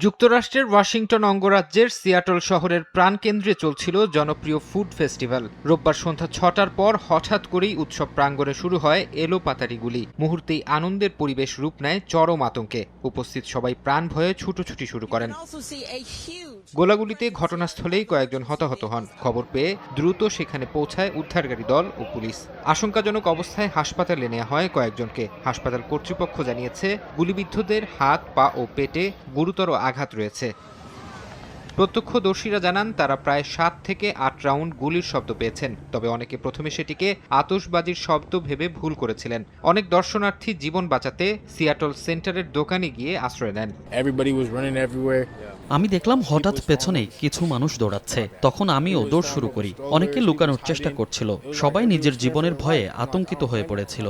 যুক্তরাষ্ট্রের ওয়াশিংটন অঙ্গরাজ্যের সিয়াটল শহরের প্রাণকেন্দ্রে চলছিল জনপ্রিয় ফুড ফেস্টিভ্যাল। রোববার সন্ধ্যা ৬টার পর হঠাৎ করেই উৎসব প্রাঙ্গণে শুরু হয় এলোপাতাড়ি গুলি। মুহূর্তেই আনন্দের পরিবেশ রূপ নেয় চরম আতঙ্কে। উপস্থিত সবাই প্রাণ ভয়ে ছুটোছুটি শুরু করেন। গোলাগুলিতে ঘটনাস্থলেই কয়েকজন হতাহত হন। খবর পেয়ে দ্রুত সেখানে পৌঁছায় উদ্ধারকারী দল ও পুলিশ। আশঙ্কাজনক অবস্থায় হাসপাতালে নেওয়া হয় কয়েকজনকে। হাসপাতাল কর্তৃপক্ষ জানিয়েছে, গুলিবিদ্ধদের হাত, পা ও পেটে গুরুতর আঘাত রয়েছে। প্রত্যক্ষদর্শীরা জানান, তারা প্রায় ৭ থেকে ৮ রাউন্ড গুলির শব্দ পেয়েছেন। তবে অনেকে প্রথমে সেটিকে আতশবাজির শব্দ ভেবে ভুল করেছিলেন। অনেক দর্শনার্থী জীবন বাঁচাতে সিয়াটল সেন্টারের দোকানে গিয়ে আশ্রয় নেন। আমি দেখলাম হঠাৎ পেছনেই কিছু মানুষ দৌড়াচ্ছে। তখন আমিও দৌড় শুরু করি। অনেকে লুকানোর চেষ্টা করছিল। সবাই নিজের জীবনের ভয়ে আতঙ্কিত হয়ে পড়েছিল।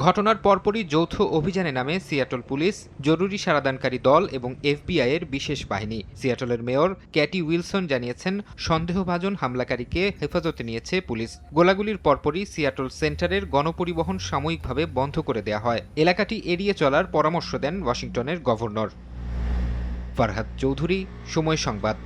ঘটনার পরপরই যৌথ অভিযানে নামে সিয়াটল পুলিশ, জরুরি সারাদানকারী দল এবং এফবিআই এর বিশেষ বাহিনী। সিয়াটলের মেয়র ক্যাটি উইলসন জানিয়েছেন, সন্দেহভাজন হামলাকারীকে হেফাজতে নিয়েছে পুলিশ। গোলাগুলির পরপরই সিয়াটল সেন্টারের গণপরিবহন সাময়িকভাবে বন্ধ করে দেওয়া হয়। এলাকাটি এড়িয়ে চলার পরামর্শ দেন ওয়াশিংটনের গভর্নর। ফারহাদ চৌধুরী, সময় সংবাদ।